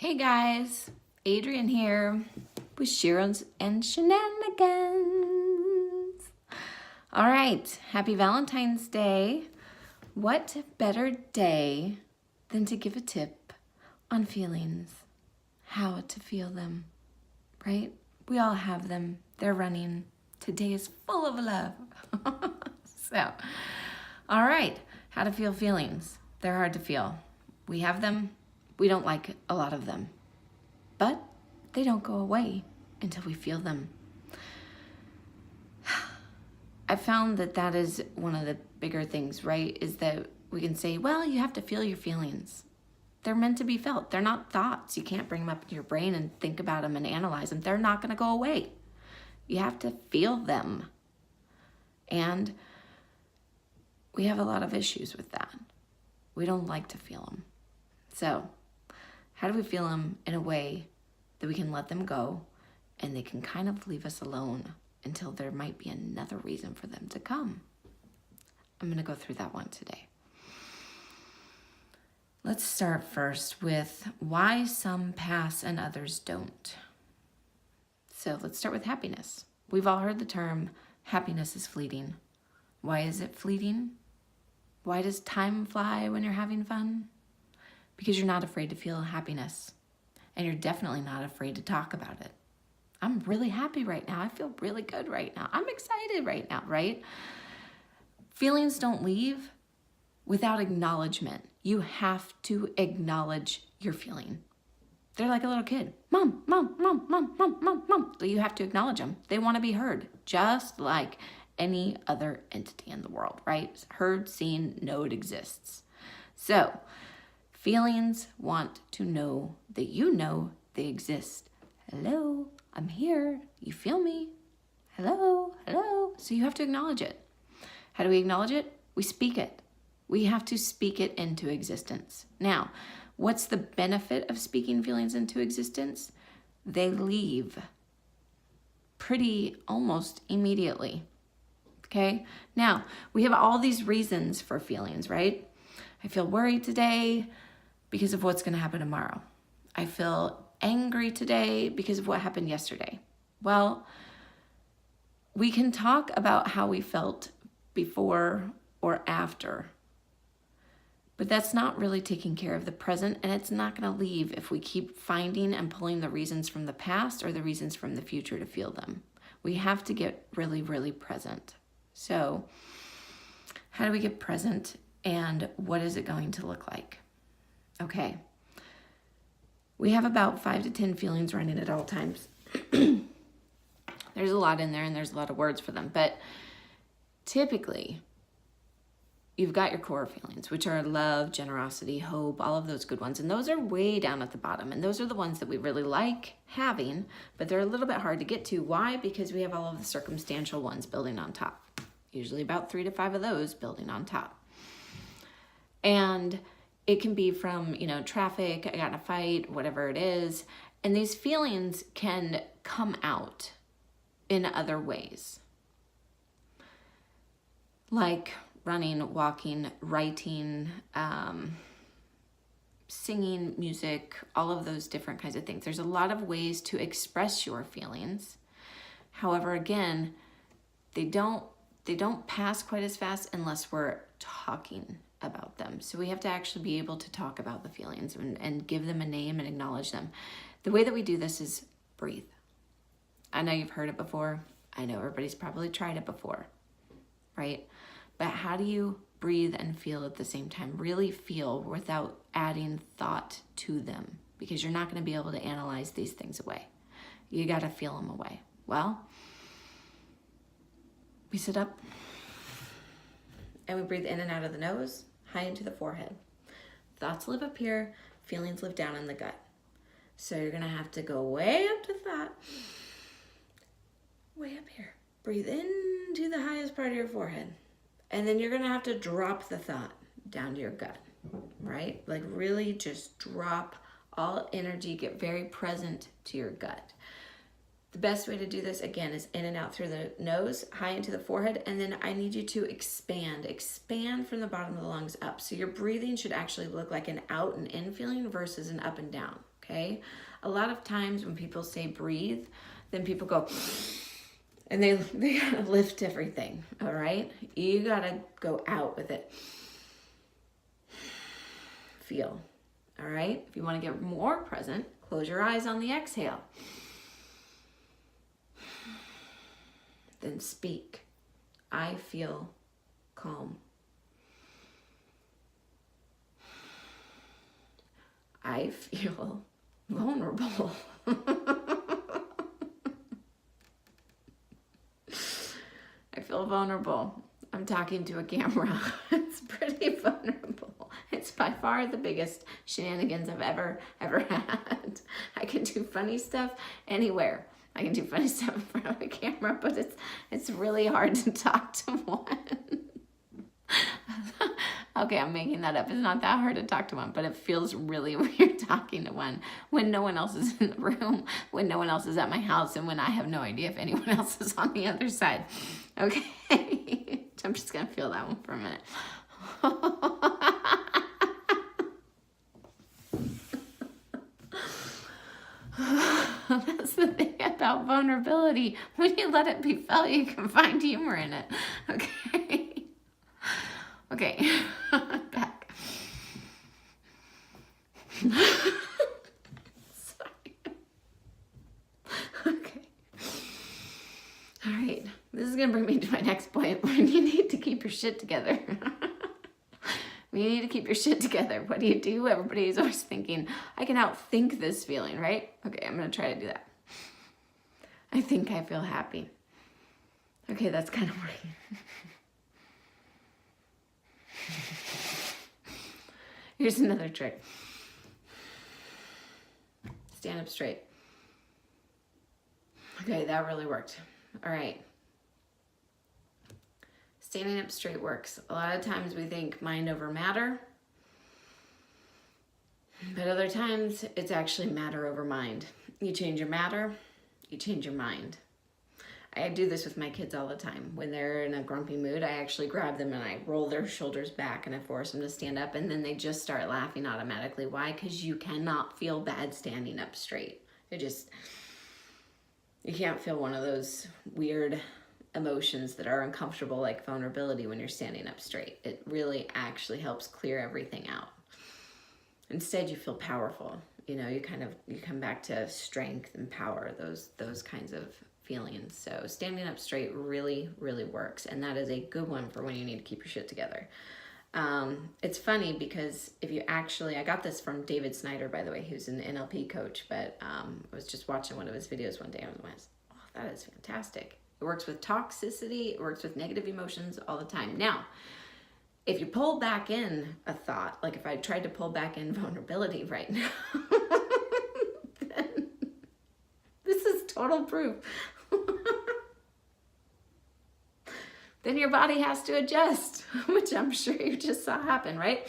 Hey guys, Adrienne here with Sheroes and Shenanigans. All right, happy Valentine's Day. What better day than to give a tip on feelings, how to feel them, right? We all have them, they're running. Today is full of love. So, all right, how to feel feelings. They're hard to feel. We have them. We don't like a lot of them, but they don't go away until we feel them. I found that is one of the bigger things, right? Is that we can say, well, you have to feel your feelings. They're meant to be felt. They're not thoughts. You can't bring them up in your brain and think about them and analyze them. They're not going to go away. You have to feel them. And we have a lot of issues with that. We don't like to feel them. So, how do we feel them in a way that we can let them go and they can kind of leave us alone until there might be another reason for them to come? I'm going to go through that one today. Let's start first with why some pass and others don't. So let's start with happiness. We've all heard the term, happiness is fleeting. Why is it fleeting? Why does time fly when you're having fun? Because you're not afraid to feel happiness. And you're definitely not afraid to talk about it. I'm really happy right now. I feel really good right now. I'm excited right now, right? Feelings don't leave without acknowledgement. You have to acknowledge your feeling. They're like a little kid. Mom, mom, mom, mom, mom, mom, mom. So you have to acknowledge them. They want to be heard, just like any other entity in the world, right? Heard, seen, know it exists. So, feelings want to know that you know they exist. Hello, I'm here. You feel me? Hello, hello. So you have to acknowledge it. How do we acknowledge it? We speak it. We have to speak it into existence. Now, what's the benefit of speaking feelings into existence? They leave pretty almost immediately. Okay? Now, we have all these reasons for feelings, right? I feel worried today because of what's going to happen tomorrow. I feel angry today because of what happened yesterday. Well, we can talk about how we felt before or after, but that's not really taking care of the present, and it's not going to leave if we keep finding and pulling the reasons from the past or the reasons from the future to feel them. We have to get really, really present. So, how do we get present, and what is it going to look like? Okay, we have about 5 to 10 feelings running at all times. There's a lot in there and there's a lot of words for them, but typically you've got your core feelings, which are love, generosity, hope, all of those good ones. And those are way down at the bottom. And those are the ones that we really like having, but they're a little bit hard to get to. Why? Because we have all of the circumstantial ones building on top. Usually about 3 to 5 of those building on top. And it can be from, traffic, I got in a fight, whatever it is. And these feelings can come out in other ways. Like running, walking, writing, singing, music, all of those different kinds of things. There's a lot of ways to express your feelings. However, again, they don't pass quite as fast unless we're talking about them. So we have to actually be able to talk about the feelings and give them a name and acknowledge them. The way that we do this is breathe. I know you've heard it before. I know everybody's probably tried it before, right? But how do you breathe and feel at the same time? Really feel without adding thought to them, because you're not going to be able to analyze these things away. You got to feel them away. Well, we sit up and we breathe in and out of the nose, high into the forehead. Thoughts live up here, feelings live down in the gut. So you're going to have to go way up to thought, way up here. Breathe into the highest part of your forehead. And then you're going to have to drop the thought down to your gut, right? Like really just drop all energy, get very present to your gut. The best way to do this, again, is in and out through the nose, high into the forehead, and then I need you to expand from the bottom of the lungs up. So your breathing should actually look like an out and in feeling versus an up and down, okay? A lot of times when people say breathe, then people go, and they gotta lift everything, all right? You gotta go out with it. Feel, all right? If you wanna get more present, close your eyes on the exhale. Then speak. I feel calm. I feel vulnerable. I feel vulnerable. I'm talking to a camera. It's pretty vulnerable. It's by far the biggest shenanigans I've ever had. I can do funny stuff anywhere. I can do funny stuff in front of a camera, but it's really hard to talk to one. Okay, I'm making that up. It's not that hard to talk to one, but it feels really weird talking to one when no one else is in the room, when no one else is at my house, and when I have no idea if anyone else is on the other side. Okay, I'm just gonna feel that one for a minute. That's the thing about vulnerability. When you let it be felt, you can find humor in it. Okay. Okay. Back. Sorry. Okay. All right. This is going to bring me to my next point when you need to keep your shit together. When you need to keep your shit together, what do? Everybody is always thinking, I can outthink this feeling, right? Okay, I'm going to try to do that. I think I feel happy. Okay, that's kind of working. Here's another trick. Stand up straight. Okay, that really worked. All right. Standing up straight works. A lot of times we think mind over matter, but other times it's actually matter over mind. You change your matter, you change your mind. I do this with my kids all the time. When they're in a grumpy mood, I actually grab them and I roll their shoulders back and I force them to stand up, and then they just start laughing automatically. Why? Because you cannot feel bad standing up straight. You can't feel one of those weird emotions that are uncomfortable like vulnerability when you're standing up straight. It really actually helps clear everything out. Instead, you feel powerful. You know, you come back to strength and power, those kinds of feelings. So standing up straight really, really works. And that is a good one for when you need to keep your shit together. It's funny because I got this from David Snyder, by the way, who's an NLP coach, but I was just watching one of his videos one day and I was, oh, that is fantastic. It works with toxicity, it works with negative emotions all the time. Now, if you pull back in a thought, like if I tried to pull back in vulnerability right now, then this is total proof. Then your body has to adjust, which I'm sure you just saw happen, right?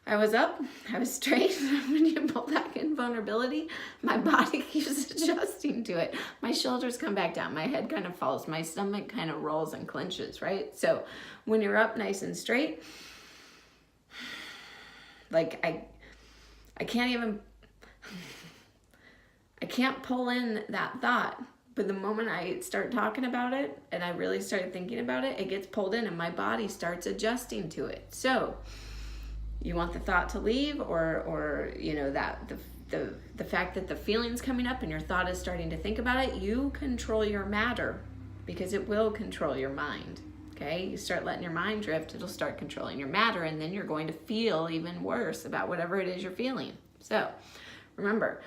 I was up, I was straight. When you pull back in vulnerability, my body keeps adjusting to it. My shoulders come back down, my head kind of falls, my stomach kind of rolls and clenches, right? So when you're up nice and straight, like I can't pull in that thought. But the moment I start talking about it and I really start thinking about it, it gets pulled in and my body starts adjusting to it. So you want the thought to leave, or you know, that the fact that the feeling's coming up and your thought is starting to think about it, you control your matter because it will control your mind. Okay, you start letting your mind drift, it'll start controlling your matter, and then you're going to feel even worse about whatever it is you're feeling. So remember,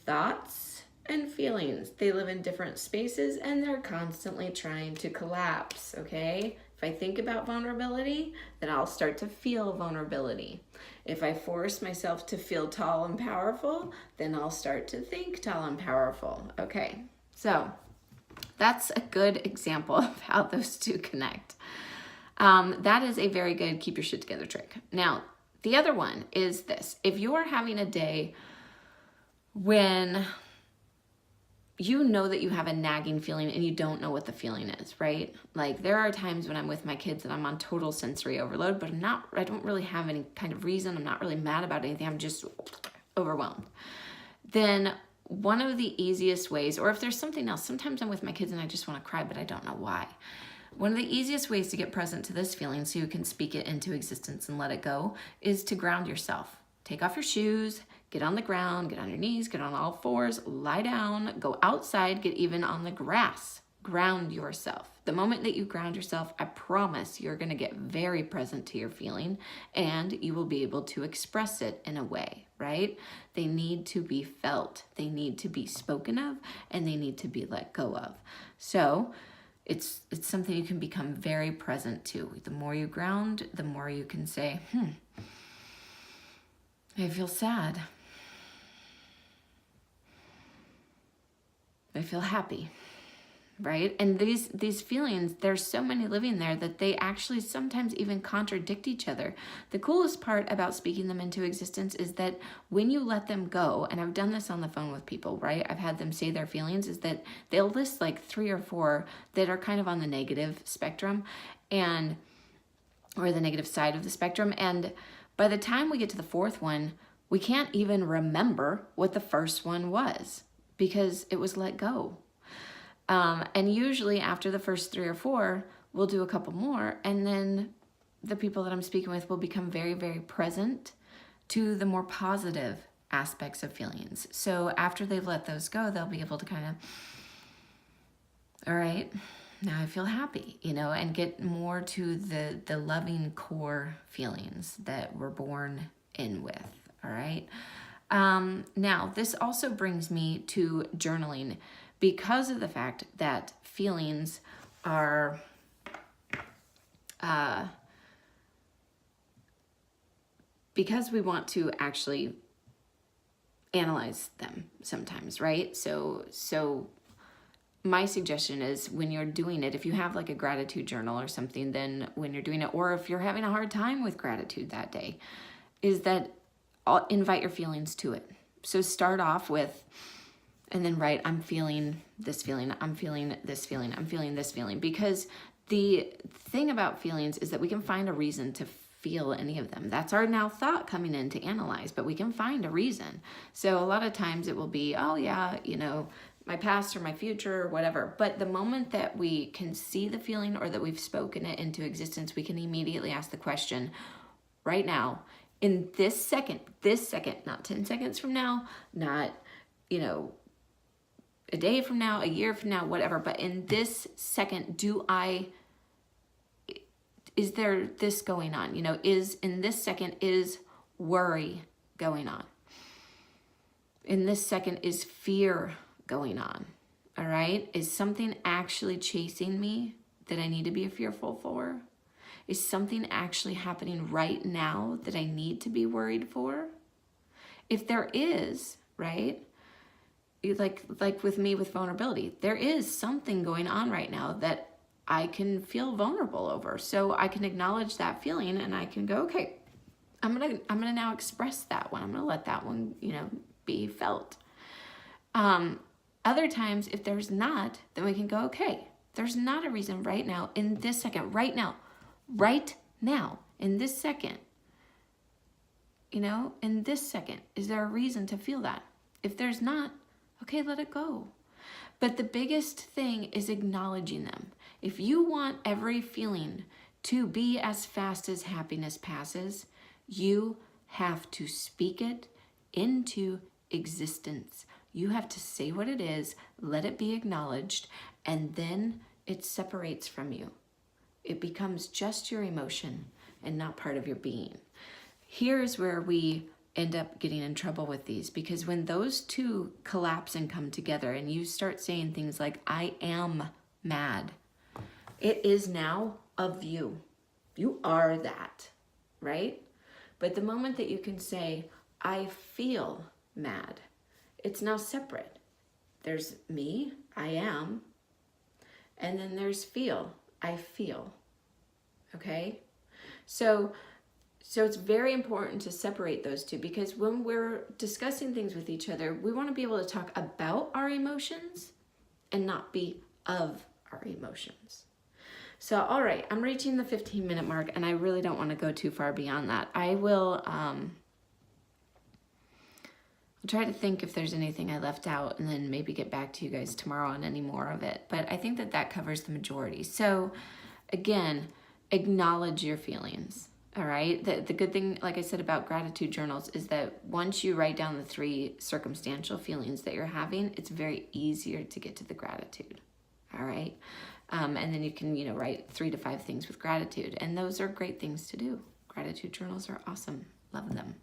thoughts and feelings, they live in different spaces and they're constantly trying to collapse, okay? If I think about vulnerability, then I'll start to feel vulnerability. If I force myself to feel tall and powerful, then I'll start to think tall and powerful. Okay, so that's a good example of how those two connect. That is a very good keep your shit together trick. Now, the other one is this. If you're having a day when you know that you have a nagging feeling and you don't know what the feeling is, right? Like there are times when I'm with my kids and I'm on total sensory overload, but I don't really have any kind of reason. I'm not really mad about anything. I'm just overwhelmed, then one of the easiest ways, or if there's something else, sometimes I'm with my kids and I just want to cry, but I don't know why. One of the easiest ways to get present to this feeling so you can speak it into existence and let it go is to ground yourself. Take off your shoes, get on the ground, get on your knees, get on all fours, lie down, go outside, get even on the grass. Ground yourself. The moment that you ground yourself, I promise you're going to get very present to your feeling and you will be able to express it in a way, right? They need to be felt, they need to be spoken of, and they need to be let go of. So it's something you can become very present to. The more you ground, the more you can say, I feel sad. I feel happy. Right? And these feelings, there's so many living there that they actually sometimes even contradict each other. The coolest part about speaking them into existence is that when you let them go, and I've done this on the phone with people, right? I've had them say their feelings, is that they'll list like 3 or 4 that are kind of on the negative spectrum or the negative side of the spectrum. And by the time we get to the 4th one, we can't even remember what the first one was because it was let go. And usually after the first 3 or 4, we'll do a couple more. And then the people that I'm speaking with will become very, very present to the more positive aspects of feelings. So after they've let those go, they'll be able to kind of, all right, now I feel happy, and get more to the loving core feelings that we're born in with. All right. Now this also brings me to journaling. Because of the fact that feelings are because we want to actually analyze them sometimes, right? So my suggestion is when you're doing it, if you have like a gratitude journal or something, then when you're doing it, or if you're having a hard time with gratitude that day, is that I'll invite your feelings to it. So start off with, and then write, I'm feeling this feeling, I'm feeling this feeling, I'm feeling this feeling. Because the thing about feelings is that we can find a reason to feel any of them. That's our now thought coming in to analyze, but we can find a reason. So a lot of times it will be, oh yeah, my past or my future or whatever. But the moment that we can see the feeling or that we've spoken it into existence, we can immediately ask the question, right now, in this second, not 10 seconds from now, not, a day from now, a year from now, whatever, but in this second, is there this going on? In this second, is worry going on? In this second, is fear going on? All right? Is something actually chasing me that I need to be fearful for? Is something actually happening right now that I need to be worried for? If there is, right? Like with me with vulnerability, there is something going on right now that I can feel vulnerable over. So I can acknowledge that feeling and I can go, okay, I'm gonna now express that one. I'm gonna let that one, be felt. Other times, if there's not, then we can go, okay, there's not a reason right now, in this second, right now, in this second, in this second, is there a reason to feel that? If there's not, okay, let it go. But the biggest thing is acknowledging them. If you want every feeling to be as fast as happiness passes, you have to speak it into existence. You have to say what it is, let it be acknowledged, and then it separates from you. It becomes just your emotion and not part of your being. Here's where we end up getting in trouble with these, because when those two collapse and come together and you start saying things like, I am mad, it is now of you. You are that, right? But the moment that you can say, I feel mad, it's now separate. There's me, I am, and then there's feel, I feel, okay? So it's very important to separate those two, because when we're discussing things with each other, we want to be able to talk about our emotions and not be of our emotions. So, all right, I'm reaching the 15-minute mark and I really don't want to go too far beyond that. I will try to think if there's anything I left out and then maybe get back to you guys tomorrow on any more of it. But I think that that covers the majority. So again, acknowledge your feelings. All right. The good thing, like I said, about gratitude journals is that once you write down the 3 circumstantial feelings that you're having, it's very easier to get to the gratitude. All right. And then you can, write 3 to 5 things with gratitude. And those are great things to do. Gratitude journals are awesome. Love them.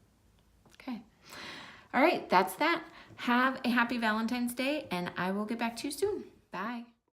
Okay. All right. That's that. Have a happy Valentine's Day, and I will get back to you soon. Bye.